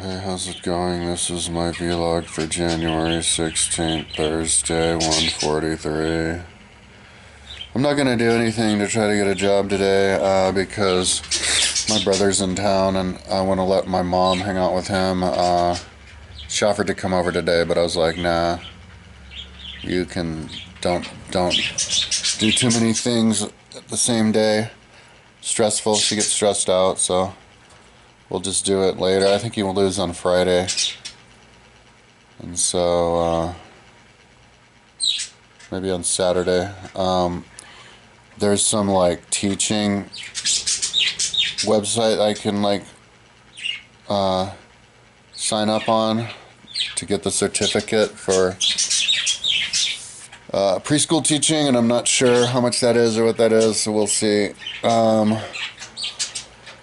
Hey, how's it going? This is my vlog for January 16th, Thursday, 1:43. I'm not gonna do anything to try to get a job today because my brother's in town and I want to let my mom hang out with him. She offered to come over today, but I was like, nah, you can, don't do too many things at the same day. Stressful, she gets stressed out, so we'll just do it later. I think he will lose on Friday. And so, maybe on Saturday. There's some like teaching website I can like sign up on to get the certificate for preschool teaching, and I'm not sure how much that is or what that is, so we'll see.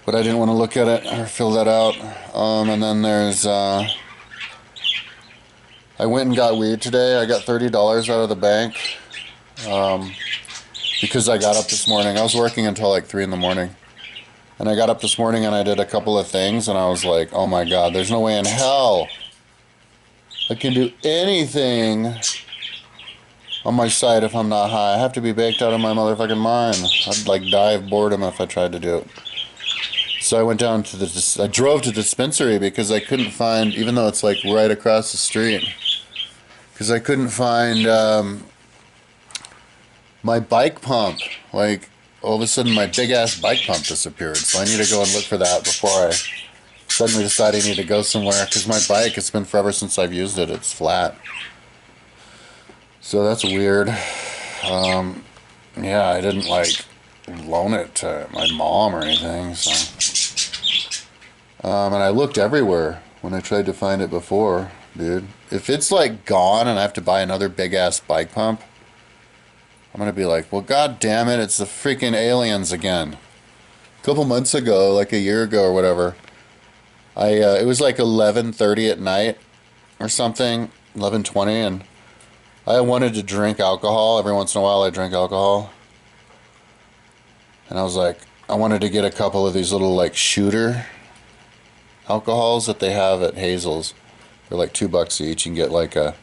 But I didn't want to look at it or fill that out. And then there's I went and got weed today. I got $30 out of the bank because I got up this morning. I was working until like 3 in the morning. And I got up this morning and I did a couple of things and I was like, oh my God, there's no way in hell I can do anything on my site if I'm not high. I have to be baked out of my motherfucking mind. I'd like die of boredom if I tried to do it. So I went down to I drove to the dispensary because I couldn't find, even though it's like right across the street, because I couldn't find my bike pump. Like, all of a sudden my big ass bike pump disappeared. So I need to go and look for that before I suddenly decide I need to go somewhere, because my bike, it's been forever since I've used it. It's flat. So that's weird. Yeah, I didn't like loan it to my mom or anything, so. And I looked everywhere when I tried to find it before, dude. If it's like gone and I have to buy another big ass bike pump, I'm gonna be like, well, god damn it, it's the freaking aliens again. A couple months ago, like a year ago or whatever, it was like 11:30 at night or something, 11:20, and I wanted to drink alcohol. Every once in a while I drink alcohol. And I was like, I wanted to get a couple of these little like shooter alcohols that they have at Hazel's. They're like $2 each. You can get like a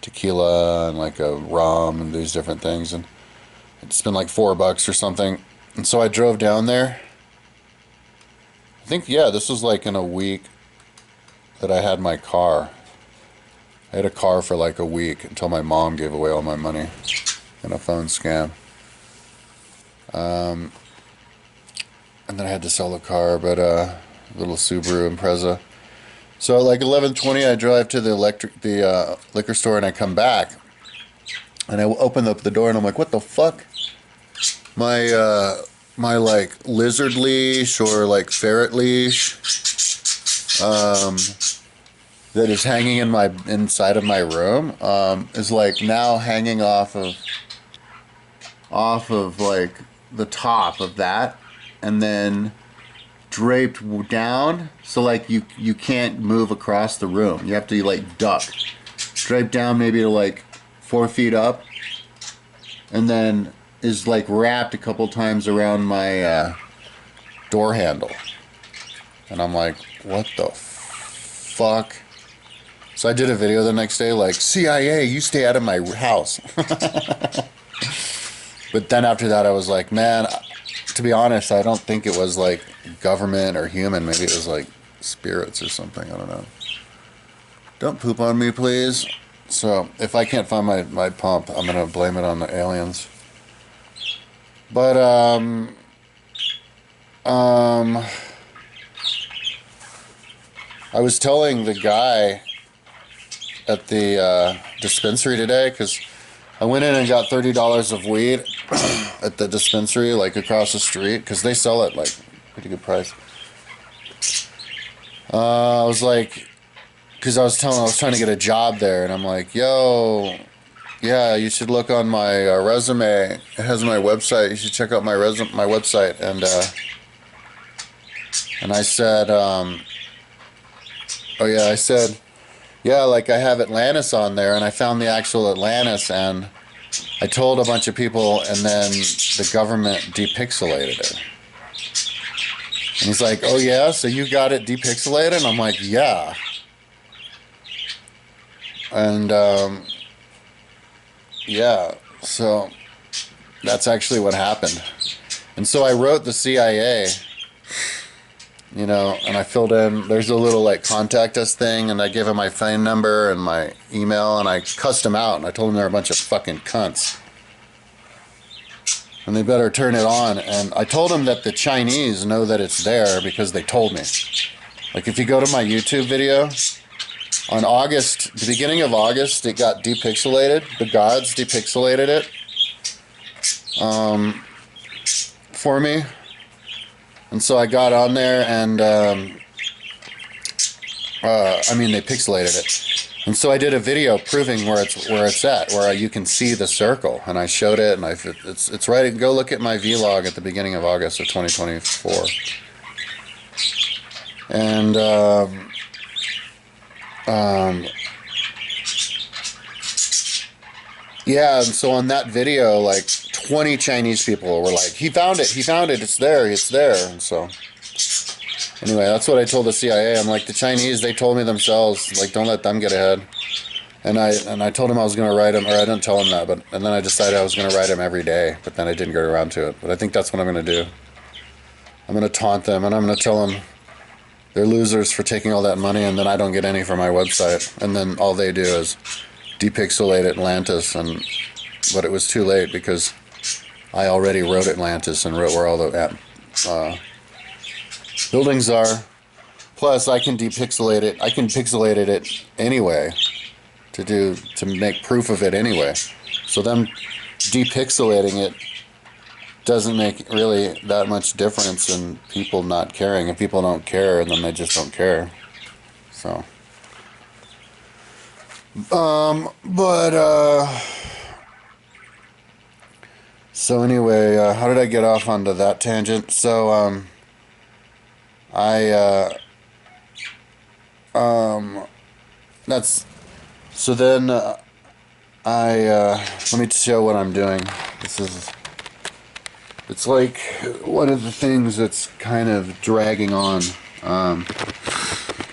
tequila and like a rum and these different things. And it's been like $4 or something. And so I drove down there. I think, yeah, this was like in a week that I had my car. I had a car for like a week until my mom gave away all my money in a phone scam. And then I had to sell the car, but little Subaru Impreza. So at like 11:20, I drive to the liquor store, and I come back, and I open up the door, and I'm like, what the fuck? My like lizard leash or like ferret leash, that is hanging in my inside of my room, is like now hanging off of like the top of that, and then draped down, so like you can't move across the room. You have to like duck, draped down maybe to like 4 feet up, and then is like wrapped a couple times around my door handle. And I'm like, what the fuck? So I did a video the next day like, CIA, you stay out of my house. But then after that I was like, man, to be honest, I don't think it was like government or human. Maybe it was like spirits or something. I don't know. Don't poop on me, please. So if I can't find my pump, I'm gonna blame it on the aliens. But I was telling the guy at the dispensary today, because I went in and got $30 of weed at the dispensary, like across the street, because they sell it like pretty good price. I was like, because I was trying to get a job there, and I'm like, yo, yeah, you should look on my resume. It has my website. You should check out my website. And I said, oh yeah, I said, yeah, like I have Atlantis on there, and I found the actual Atlantis, and I told a bunch of people, and then the government depixelated it. And he's like, oh yeah, so you got it depixelated? And I'm like, yeah. And yeah, so that's actually what happened. And so I wrote the CIA, you know, and I filled in, there's a little like contact us thing, and I gave him my phone number and my email, and I cussed them out, and I told them they're a bunch of fucking cunts. And they better turn it on. And I told them that the Chinese know that it's there because they told me. Like if you go to my YouTube video, on August, the beginning of August, it got depixelated. The gods depixelated it for me. And so I got on there and, I mean, they pixelated it. And so I did a video proving where it's at, where you can see the circle. And I showed it, and it's right. Go look at my vlog at the beginning of August of 2024. And, yeah, and so on that video, like 20 Chinese people were like, he found it, it's there. And so, anyway, that's what I told the CIA. I'm like, the Chinese, they told me themselves, like, don't let them get ahead. And I told them I was going to write them, or I didn't tell them that, and then I decided I was going to write them every day, but then I didn't get around to it. But I think that's what I'm going to do. I'm going to taunt them, and I'm going to tell them they're losers for taking all that money, and then I don't get any from my website. And then all they do is depixelate Atlantis, but it was too late because I already wrote Atlantis and wrote where all the buildings are. Plus, I can depixelate it. I can pixelate it anyway to make proof of it anyway. So them depixelating it doesn't make really that much difference in people not caring. If people don't care, then they just don't care. So. So anyway, how did I get off onto that tangent? So, so then, let me show what I'm doing. It's like one of the things that's kind of dragging on.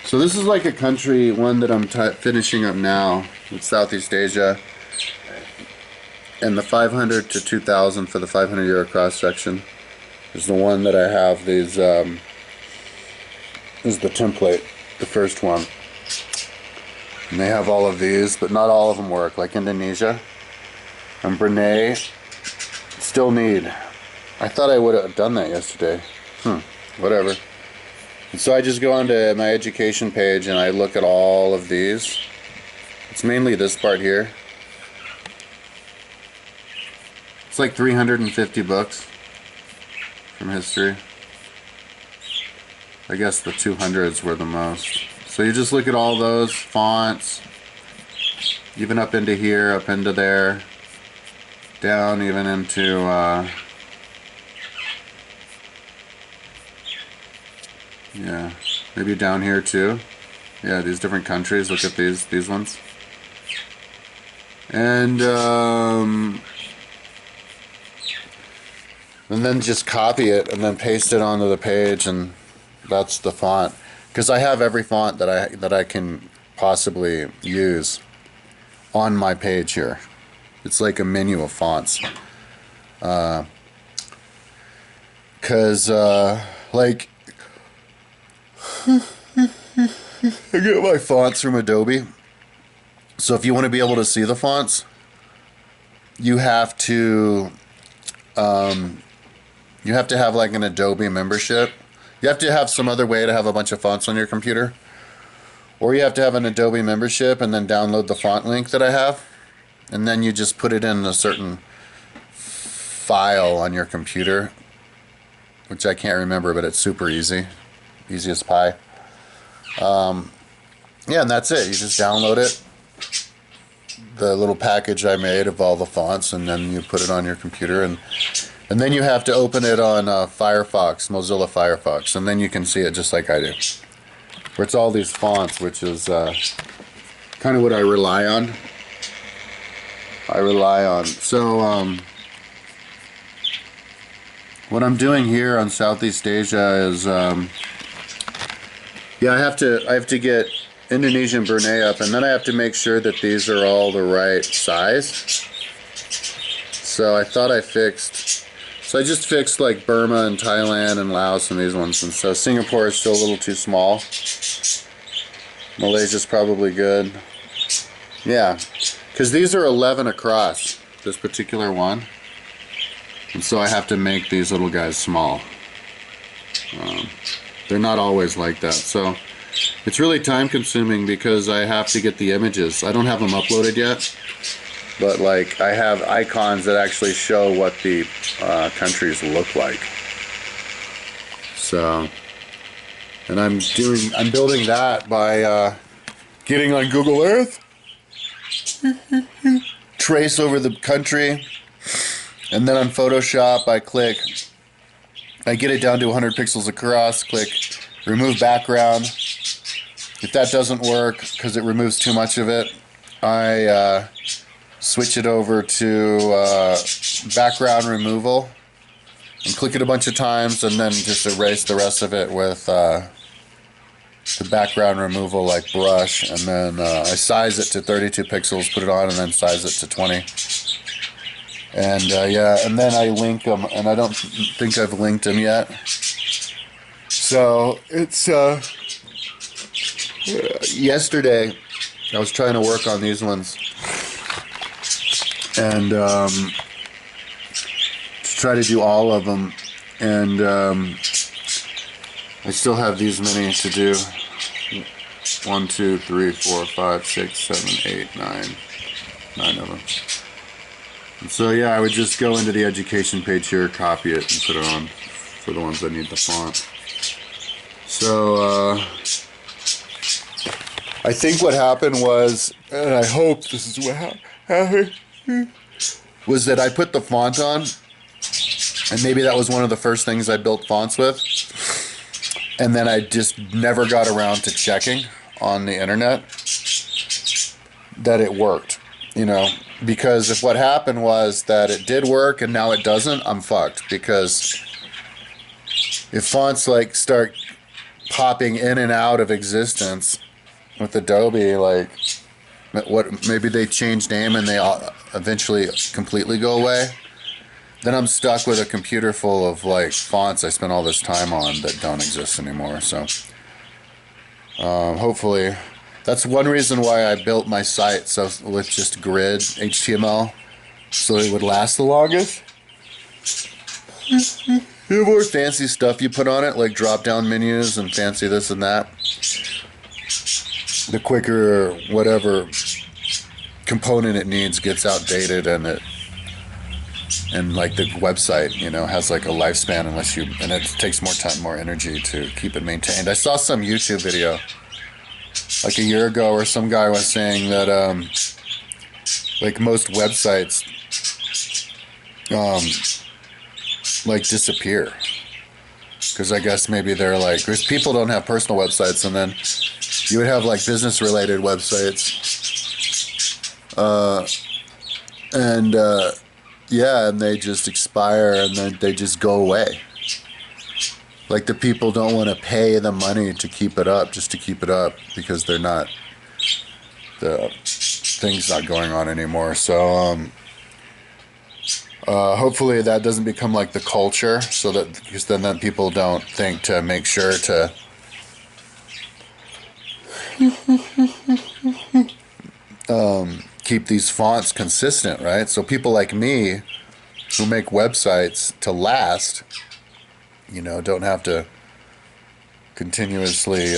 So this is like a country, one that I'm finishing up now. It's Southeast Asia. And the 500 to 2000 for the 500-year cross-section is the one that I have. These is the template, the first one. And they have all of these, but not all of them work, like Indonesia. And Brunei still need. I thought I would have done that yesterday. Whatever. And so I just go onto my education page and I look at all of these. It's mainly this part here. It's like 350 books from history. I guess the 200s were the most. So you just look at all those fonts, even up into here, up into there, down even into yeah, maybe down here too. Yeah, these different countries. Look at these ones. And then just copy it and then paste it onto the page, and that's the font. Because I have every font that I can possibly use on my page here. It's like a menu of fonts. Because like I get my fonts from Adobe. So if you want to be able to see the fonts, you have to have like an Adobe membership. You have to have some other way to have a bunch of fonts on your computer. Or you have to have an Adobe membership and then download the font link that I have. And then you just put it in a certain file on your computer, which I can't remember, but it's super easy. Easy as pie. Yeah, and that's it. You just download it. The little package I made of all the fonts, and then you put it on your computer, and then you have to open it on Firefox, Mozilla Firefox, and then you can see it just like I do. Where it's all these fonts, which is kind of what I rely on. So, what I'm doing here on Southeast Asia is, yeah, I have to get Indonesian Brunei up, and then I have to make sure that these are all the right size. So I thought I fixed, so I just fixed like Burma and Thailand and Laos and these ones, and so Singapore is still a little too small. Malaysia's probably good. Yeah, because these are 11 across, this particular one. And so I have to make these little guys small. They're not always like that. So it's really time consuming because I have to get the images. I don't have them uploaded yet, but like I have icons that actually show what the countries look like. So, and I'm building that by getting on Google Earth, trace over the country, and then on Photoshop I get it down to 100 pixels across, click remove background. If that doesn't work because it removes too much of it, I switch it over to background removal and click it a bunch of times, and then just erase the rest of it with the background removal like brush, and then I size it to 32 pixels, put it on, and then size it to 20. And yeah, and then I link them, and I don't think I've linked them yet. So it's yesterday I was trying to work on these ones, and to try to do all of them, and I still have these many to do. 1, 2, 3, 4, 5, 6, 7, 8, 9 of them. And so yeah, I would just go into the education page here, copy it, and put it on for the ones that need the font. So I think what happened was, and I hope this is what happened, was that I put the font on, and maybe that was one of the first things I built fonts with, and then I just never got around to checking on the internet that it worked, you know. Because if what happened was that it did work and now it doesn't, I'm fucked. Because if fonts like start popping in and out of existence with Adobe, like what, maybe they change name and they eventually completely go away, then I'm stuck with a computer full of like fonts I spent all this time on that don't exist anymore. So hopefully. That's one reason why I built my site so with just grid HTML, so it would last the longest. The more fancy stuff you put on it, like drop-down menus and fancy this and that, the quicker whatever component it needs gets outdated, and like the website, you know, has like a lifespan and it takes more time, more energy to keep it maintained. I saw some YouTube video like a year ago where some guy was saying that like most websites like disappear, because I guess maybe they're like, because people don't have personal websites, and then you would have like business related websites, yeah, and they just expire and then they just go away. Like the people don't want to pay the money to keep it up, just to keep it up, because they're not, the thing's not going on anymore. So hopefully that doesn't become like the culture, so that, because then people don't think to make sure to keep these fonts consistent, right? So people like me who make websites to last, you know, don't have to continuously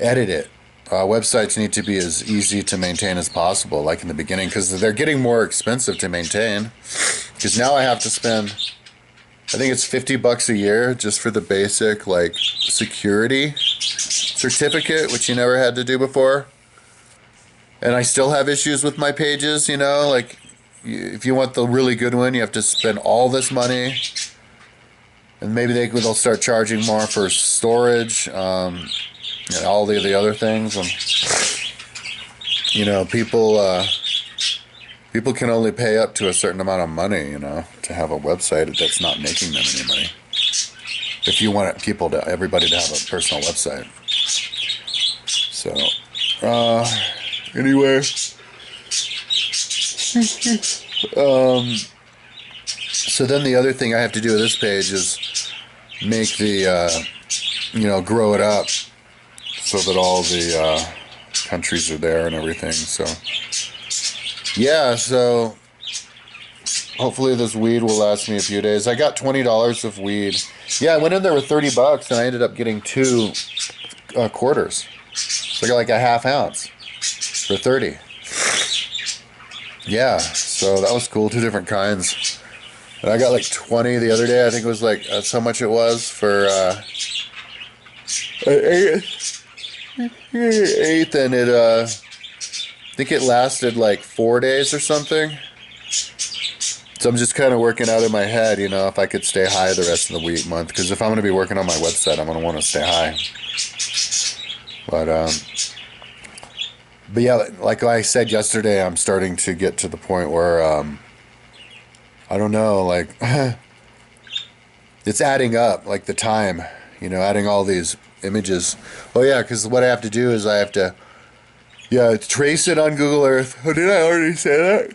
edit it. Websites need to be as easy to maintain as possible, like in the beginning, because they're getting more expensive to maintain. Because now I have to spend, I think it's $50 a year just for the basic like security certificate, which you never had to do before. And I still have issues with my pages, you know, like if you want the really good one, you have to spend all this money, and maybe they'll start charging more for storage, and all the other things. And you know, people People can only pay up to a certain amount of money, you know, to have a website that's not making them any money. If you want everybody to have a personal website. So, anyway, so then the other thing I have to do with this page is make the, grow it up so that all the countries are there and everything. So, yeah, so hopefully this weed will last me a few days. I got $20 of weed. Yeah, I went in there with $30 and I ended up getting 2 quarters. So I got like a half ounce for 30. Yeah, so that was cool. 2 different kinds. And I got like 20 the other day. I think it was like, that's how much it was for an eighth, and I think it lasted like 4 days or something. So I'm just kind of working out in my head, you know, if I could stay high the rest of the month. Because if I'm going to be working on my website, I'm going to want to stay high. But yeah, like I said yesterday, I'm starting to get to the point where, I don't know, like, it's adding up, like the time, you know, adding all these images. Oh yeah, because what I have to do is I have to, trace it on Google Earth. Oh, did I already say that?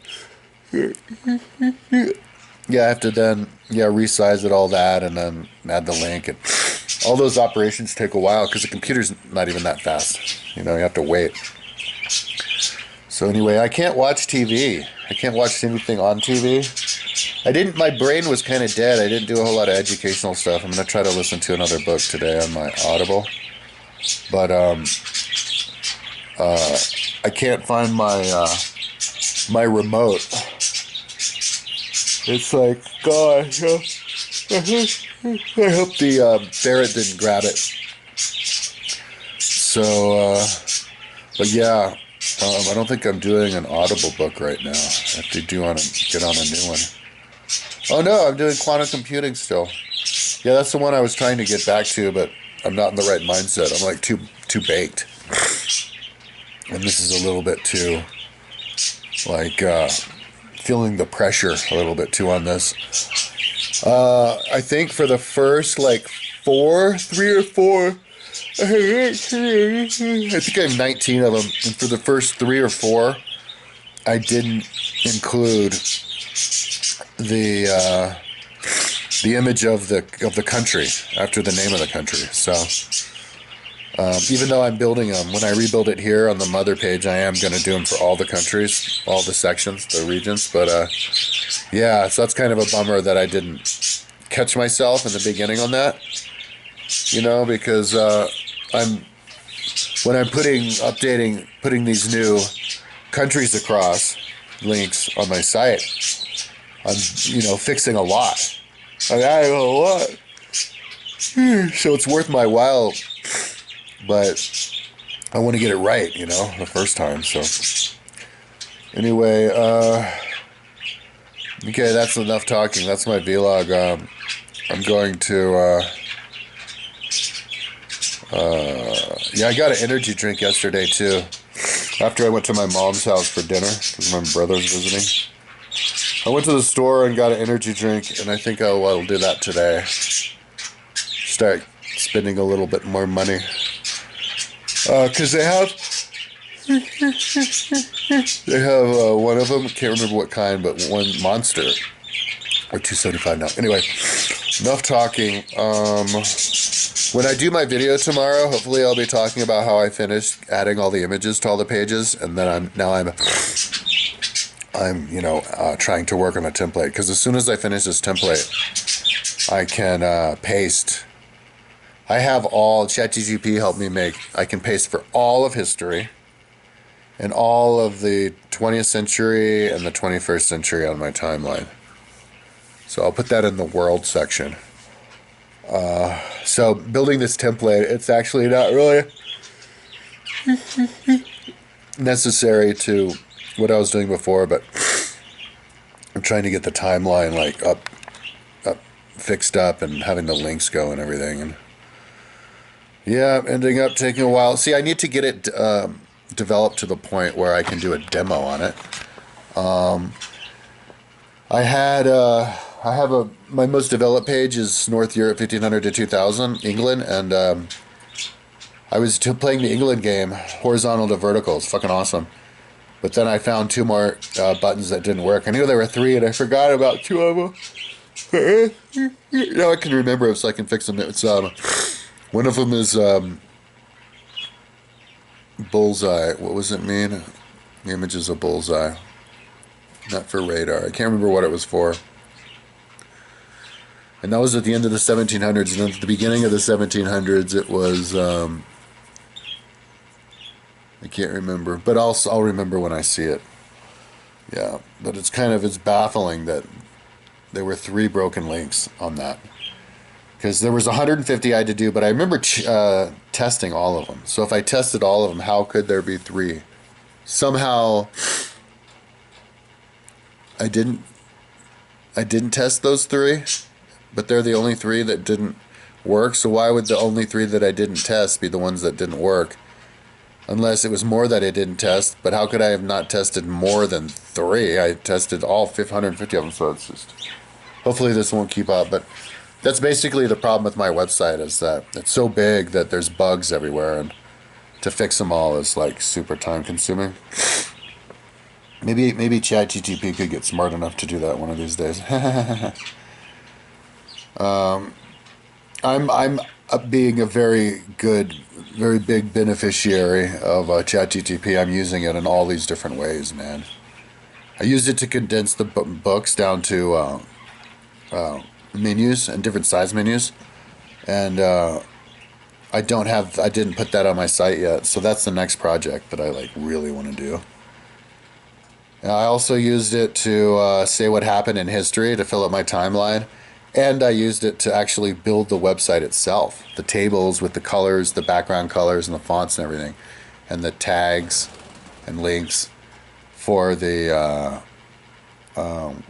Yeah, I have to then, resize it, all that, and then add the link. And all those operations take a while because the computer's not even that fast. You know, you have to wait. So anyway, I can't watch TV. I can't watch anything on TV. My brain was kind of dead. I didn't do a whole lot of educational stuff. I'm going to try to listen to another book today on my Audible. But I can't find my remote. It's like, gosh, I hope the ferret didn't grab it. So, but yeah, I don't think I'm doing an Audible book right now. I have to get on a new one. Oh no, I'm doing quantum computing still. Yeah, that's the one I was trying to get back to, but I'm not in the right mindset. I'm like too baked. And this is a little bit too, like, feeling the pressure a little bit too on this. I think for the first like 3 or 4, I think I have 19 of them, and for the first 3 or 4, I didn't include the image of the country after the name of the country. So even though I'm building them, when I rebuild it here on the mother page, I am going to do them for all the countries, all the sections, the regions. But yeah, so that's kind of a bummer that I didn't catch myself in the beginning on that. You know, because when I'm putting these new countries across links on my site, I'm fixing a lot. I added a lot, so it's worth my while. But I want to get it right, the first time. So anyway, okay, that's enough talking. That's my vlog. I'm going to. I got an energy drink yesterday too. After I went to my mom's house for dinner because my brother's visiting, I went to the store and got an energy drink, and I think I'll do that today. Start spending a little bit more money. Because they have one of them, can't remember what kind, but one Monster, or $2.75 now. Anyway, enough talking. When I do my video tomorrow, hopefully I'll be talking about how I finished adding all the images to all the pages, and then I'm trying to work on a template. Because as soon as I finish this template, I can paste. I have all, ChatGPT helped me I can paste for all of history and all of the 20th century and the 21st century on my timeline. So I'll put that in the world section. So building this template, it's actually not really necessary to what I was doing before, but I'm trying to get the timeline like up fixed up and having the links go and everything. And yeah, ending up taking a while. See, I need to get it developed to the point where I can do a demo on it. I have my most developed page is North Europe 1500 to 2000 England, and I was playing the England game horizontal to vertical. It's fucking awesome. But then I found two more buttons that didn't work. I knew there were three, and I forgot about two of them. Now I can remember, so I can fix them. It's one of them is bullseye. What was it mean? The image is a bullseye. Not for radar. I can't remember what it was for. And that was at the end of the 1700s. And then at the beginning of the 1700s, it was... I can't remember. But I'll remember when I see it. Yeah. But it's baffling that there were 3 broken links on that. Because there was 150 I had to do, but I remember testing all of them. So if I tested all of them, how could there be 3? Somehow... I didn't test those 3, but they're the only 3 that didn't work. So why would the only 3 that I didn't test be the ones that didn't work? Unless it was more that I didn't test. But how could I have not tested more than 3? I tested all 150 of them, so it's just... Hopefully this won't keep up, but that's basically the problem with my website, is that it's so big that there's bugs everywhere, and to fix them all is like super time consuming. Maybe ChatGPT could get smart enough to do that one of these days. I'm being a very big beneficiary of ChatGPT. I'm using it in all these different ways, man. I use it to condense the books down to menus and different size menus, and I didn't put that on my site yet, so that's the next project that I really want to do. I also used it to say what happened in history to fill up my timeline, and I used it to actually build the website itself. The tables with the colors, the background colors, and the fonts and everything, and the tags and links for the book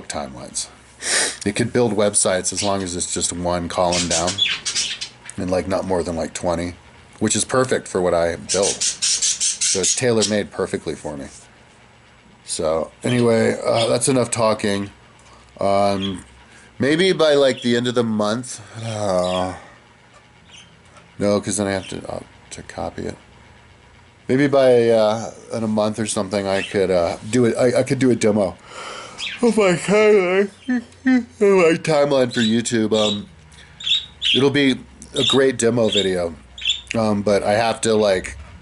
timelines. It could build websites as long as it's just one column down, and not more than 20, which is perfect for what I build. So it's tailor-made perfectly for me. So anyway, that's enough talking. Maybe by the end of the month. No, because then I have to copy it. Maybe by in a month or something, I could do it. I could do a demo of my timeline for YouTube. It'll be a great demo video, but I have to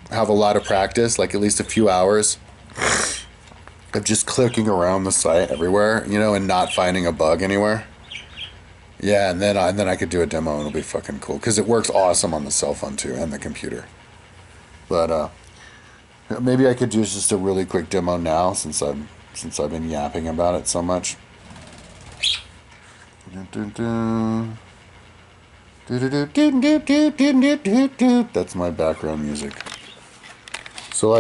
have a lot of practice, at least a few hours of just clicking around the site everywhere, and not finding a bug anywhere. Yeah, and then I could do a demo, and it'll be fucking cool, because it works awesome on the cell phone too, and the computer. But maybe I could do just a really quick demo now, since I've been yapping about it so much. That's my background music. So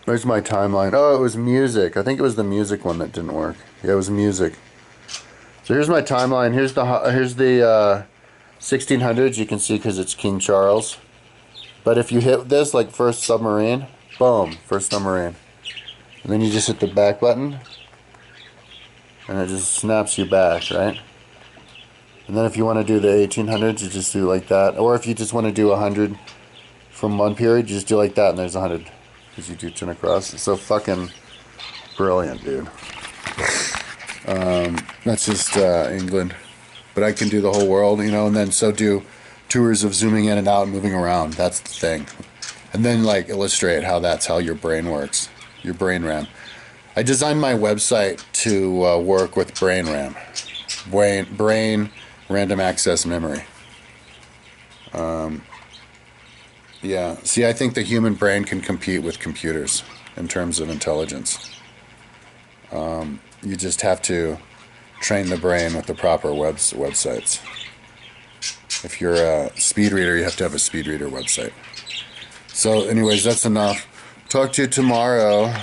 there's my timeline. Oh, it was music. I think it was the music one that didn't work. Yeah, it was music. So here's my timeline. Here's the 1600s. You can see because it's King Charles. But if you hit this, first submarine, boom, first submarine. And then you just hit the back button, and it just snaps you back, right? And then if you want to do the 1800s, you just do like that. Or if you just want to do 100 from one period, you just do like that, and there's 100. Because you do turn across. It's so fucking brilliant, dude. That's just England. But I can do the whole world, and then do tours of zooming in and out and moving around. That's the thing. And then illustrate how that's how your brain works. Your brain RAM. I designed my website to work with brain RAM. Brain random access memory. Yeah, see, I think the human brain can compete with computers in terms of intelligence. You just have to train the brain with the proper websites. If you're a speed reader, you have to have a speed reader website. So anyways, that's enough. Talk to you tomorrow.